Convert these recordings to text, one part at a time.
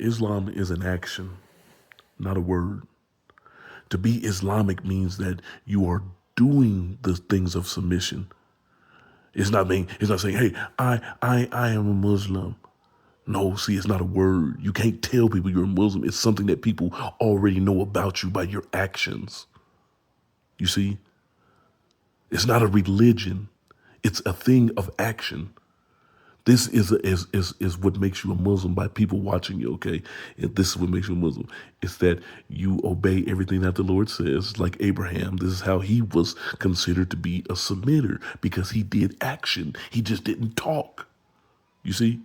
Islam is an action, not a word. To be Islamic means that you are doing the things of submission. It's not saying, hey, I am a Muslim. No, see, it's not a word. You can't tell people you're a Muslim. It's something that people already know about you by your actions. You see? It's not a religion. It's a thing of action. This is what makes you a Muslim by people watching you, okay? And this is what makes you a Muslim. It's that you obey everything that the Lord says, like Abraham. This is how he was considered to be a submitter, because he did action. He just didn't talk. You see?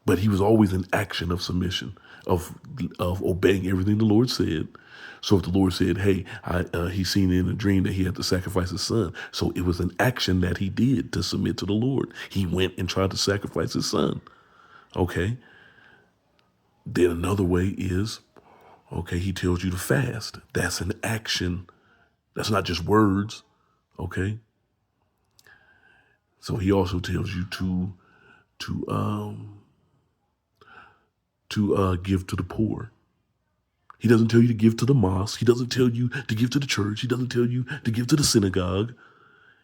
But he was always in action of submission, of obeying everything the Lord said. So if the Lord said, hey, he seen in a dream that he had to sacrifice his son. So it was an action that he did to submit to the Lord. He went and tried to sacrifice his son. Okay. Then another way is, okay, he tells you to fast. That's an action. That's not just words. Okay. So he also tells you to give to the poor. He doesn't tell you to give to the mosque. He doesn't tell you to give to the church. He doesn't tell you to give to the synagogue.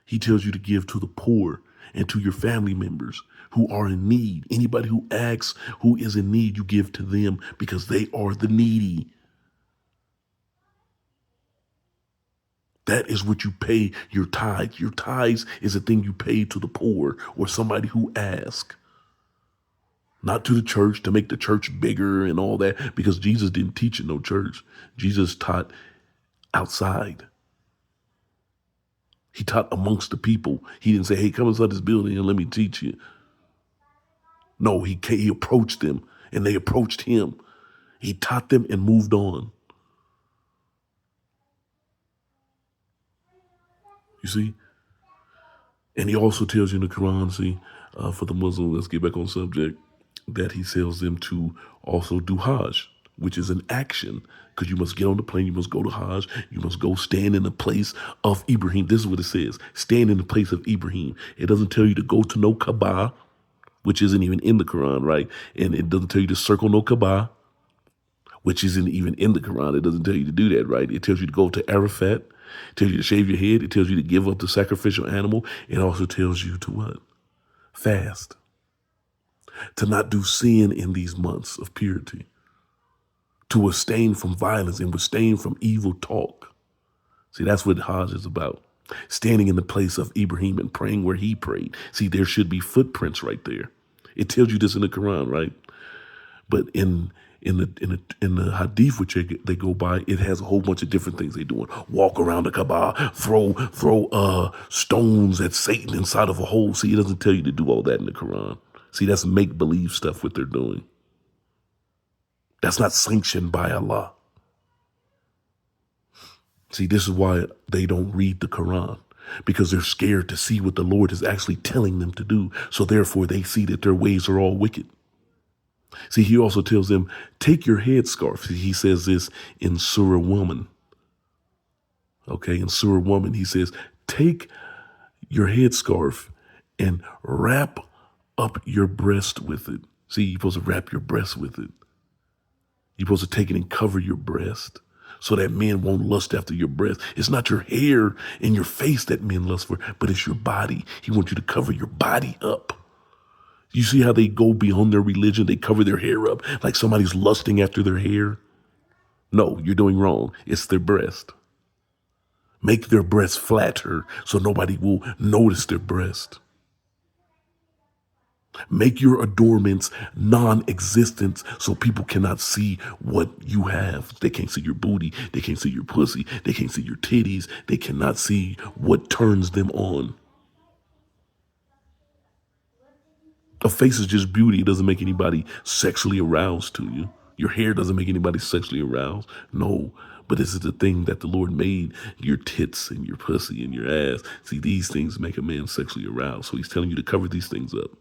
He tells you to give to the poor and to your family members who are in need. Anybody who asks, who is in need, you give to them because they are the needy. That is what you pay your tithe. Your tithes is a thing you pay to the poor or somebody who asks. Not to the church to make the church bigger and all that, because Jesus didn't teach in no church. Jesus taught outside. He taught amongst the people. He didn't say, hey, come inside this building and let me teach you. No, he approached them and they approached him. He taught them and moved on. You see? And he also tells you in the Quran, see, for the Muslim, let's get back on subject, that he tells them to also do Hajj, which is an action, because you must get on the plane, you must go to Hajj, you must go stand in the place of Ibrahim. This is what it says, stand in the place of Ibrahim. It doesn't tell you to go to no Kaaba, which isn't even in the Quran, right? And it doesn't tell you to circle no Kaaba, which isn't even in the Quran. It doesn't tell you to do that, right? It tells you to go to Arafat. It tells you to shave your head. It tells you to give up the sacrificial animal. It also tells you to what? Fast. To not do sin in these months of purity. To abstain from violence and abstain from evil talk. See, that's what Hajj is about. Standing in the place of Ibrahim and praying where he prayed. See, there should be footprints right there. It tells you this in the Quran, right? But in the hadith which they go by, it has a whole bunch of different things they're doing. Walk around the Kaaba, throw stones at Satan inside of a hole. See, it doesn't tell you to do all that in the Quran. See, that's make-believe stuff what they're doing. That's not sanctioned by Allah. See, this is why they don't read the Quran, because they're scared to see what the Lord is actually telling them to do. So therefore, they see that their ways are all wicked. See, he also tells them, take your headscarf. He says this in Surah Woman. Okay, in Surah Woman, he says, take your headscarf and wrap up your breast with it. See, you're supposed to wrap your breast with it. You're supposed to take it and cover your breast so that men won't lust after your breast. It's not your hair and your face that men lust for, but it's your body. He wants you to cover your body up. You see how they go beyond their religion? They cover their hair up like somebody's lusting after their hair. No, you're doing wrong. It's their breast. Make their breast flatter so nobody will notice their breast. Make your adornments non-existent so people cannot see what you have. They can't see your booty. They can't see your pussy. They can't see your titties. They cannot see what turns them on. A face is just beauty. It doesn't make anybody sexually aroused to you. Your hair doesn't make anybody sexually aroused. No, but this is the thing that the Lord made. Your tits and your pussy and your ass. See, these things make a man sexually aroused. So he's telling you to cover these things up.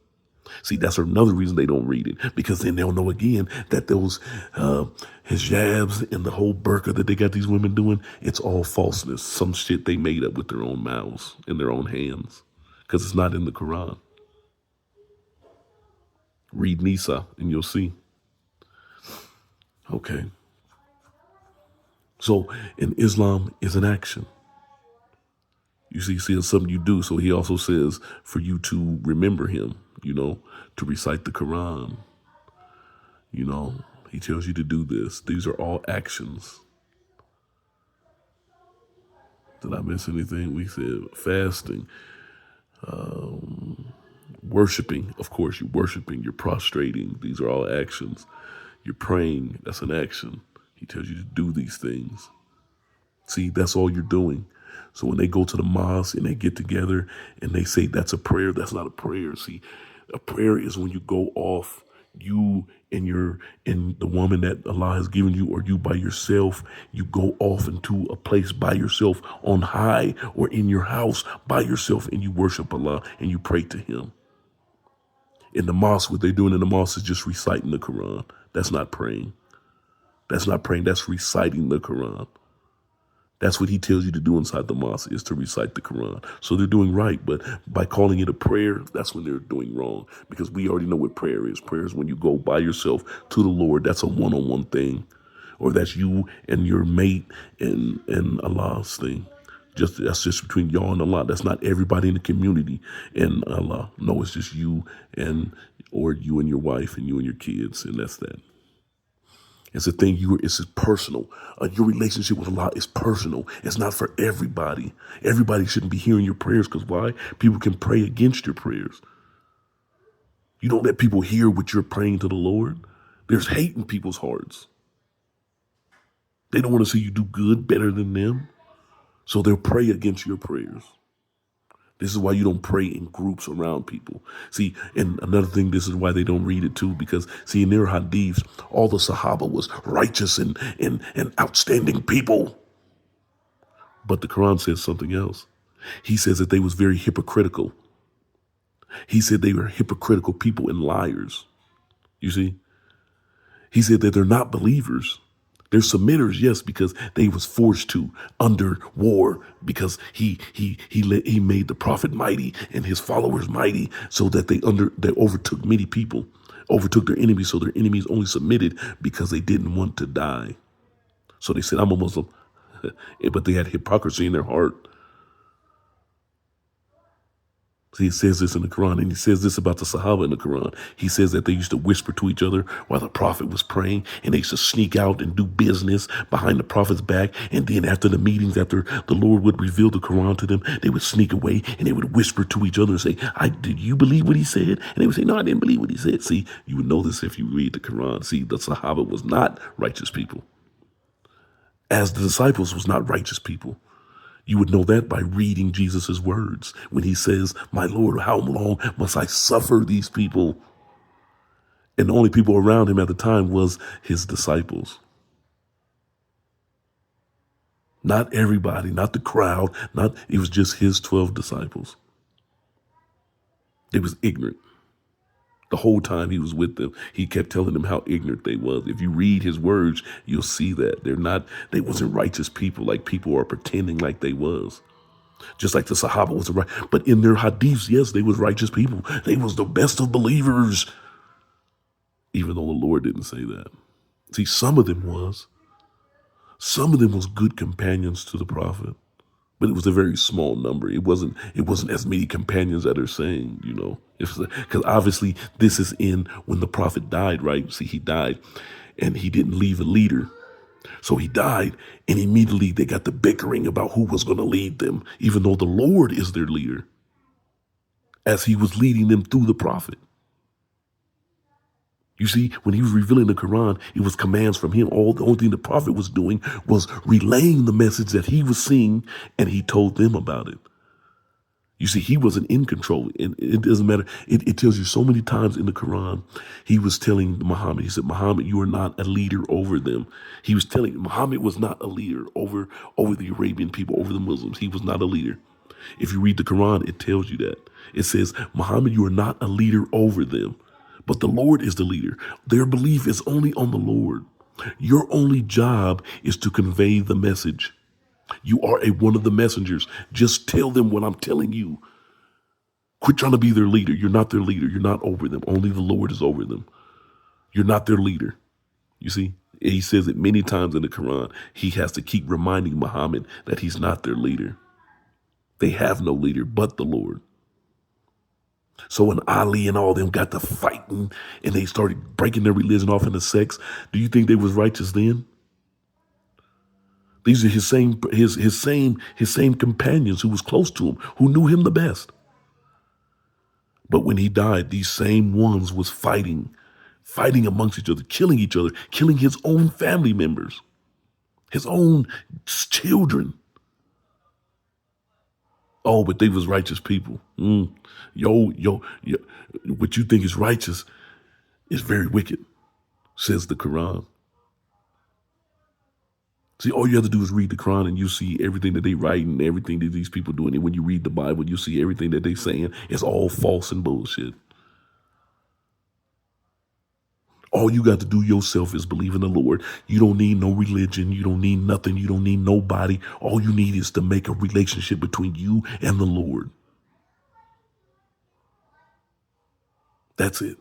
See, that's another reason they don't read it, because then they'll know again that those hijabs and the whole burqa that they got these women doing, it's all falseness. Some shit they made up with their own mouths and their own hands, because it's not in the Quran. Read Nisa and you'll see. Okay. So in Islam is an action. See, it's something you do. So he also says for you to remember him, to recite the Quran, he tells you to do this. These are all actions. Did I miss anything? We said fasting, worshiping. Of course, you're worshiping, you're prostrating. These are all actions. You're praying. That's an action. He tells you to do these things. See, that's all you're doing. So when they go to the mosque and they get together and they say that's a prayer, that's not a prayer. See, a prayer is when you go off, you and the woman that Allah has given you, or you by yourself, you go off into a place by yourself on high or in your house by yourself, and you worship Allah and you pray to him. In the mosque, what they're doing in the mosque is just reciting the Quran. That's not praying. That's not praying. That's reciting the Quran. That's what he tells you to do inside the mosque, is to recite the Quran. So they're doing right, but by calling it a prayer, that's when they're doing wrong, because we already know what prayer is. Prayer is when you go by yourself to the Lord. That's a one-on-one thing, or that's you and your mate and Allah's thing. That's just between y'all and Allah. That's not everybody in the community and Allah. No, it's just you or you and your wife and you and your kids, and that's that. It's a thing it's personal. Your relationship with Allah is personal. It's not for everybody. Everybody shouldn't be hearing your prayers, because why? People can pray against your prayers. You don't let people hear what you're praying to the Lord. There's hate in people's hearts. They don't want to see you do good better than them. So they'll pray against your prayers. This is why you don't pray in groups around people. See, and another thing, this is why they don't read it too, because see, in their hadiths, all the Sahaba was righteous and outstanding people. But the Quran says something else. He says that they was very hypocritical. He said they were hypocritical people and liars. You see? He said that they're not believers. They're submitters, yes, because they was forced to under war, because he made the prophet mighty and his followers mighty, so that they overtook many people, overtook their enemies, so their enemies only submitted because they didn't want to die. So they said, I'm a Muslim, but they had hypocrisy in their heart. See, it says this in the Quran, and he says this about the Sahaba in the Quran. He says that they used to whisper to each other while the Prophet was praying, and they used to sneak out and do business behind the Prophet's back. And then after the meetings, after the Lord would reveal the Quran to them, they would sneak away and they would whisper to each other and say, did you believe what he said? And they would say, no, I didn't believe what he said. See, you would know this if you read the Quran. See, the Sahaba was not righteous people, as the disciples was not righteous people. You would know that by reading Jesus's words when he says, my Lord, how long must I suffer these people? And the only people around him at the time was his disciples. Not everybody, not the crowd, it was just his 12 disciples. They was ignorant. The whole time he was with them, he kept telling them how ignorant they was. If you read his words, you'll see that they wasn't righteous people like people are pretending like they was. Just like the Sahaba was right, but in their hadiths, yes, they was righteous people. They was the best of believers, even though the Lord didn't say that. See, some of them was good companions to the Prophet, but it was a very small number. It wasn't as many companions that are saying, because obviously this is in when the Prophet died, right? See, he died and he didn't leave a leader. So he died, and immediately they got the bickering about who was going to lead them, even though the Lord is their leader, as he was leading them through the Prophet. You see, when he was revealing the Quran, it was commands from him. The only thing the Prophet was doing was relaying the message that he was seeing, and he told them about it. You see, he wasn't in control. It doesn't matter. It tells you so many times in the Quran, he was telling Muhammad, he said, Muhammad, you are not a leader over them. He was telling, Muhammad was not a leader over the Arabian people, over the Muslims. He was not a leader. If you read the Quran, it tells you that. It says, Muhammad, you are not a leader over them, but the Lord is the leader. Their belief is only on the Lord. Your only job is to convey the message. You are one of the messengers. Just tell them what I'm telling you. Quit trying to be their leader. You're not their leader. You're not over them. Only the Lord is over them. You're not their leader. You see? He says it many times in the Quran. He has to keep reminding Muhammad that he's not their leader. They have no leader but the Lord. So when Ali and all them got to fighting and they started breaking their religion off into sects, do you think they was righteous then? These are his same companions who was close to him, who knew him the best. But when he died, these same ones was fighting amongst each other, killing his own family members, his own children. Oh, but they was righteous people. Yo, what you think is righteous is very wicked, says the Quran. See, all you have to do is read the Quran and you see everything that they write and everything that these people doing. And when you read the Bible, you see everything that they saying is all false and bullshit. All you got to do yourself is believe in the Lord. You don't need no religion. You don't need nothing. You don't need nobody. All you need is to make a relationship between you and the Lord. That's it.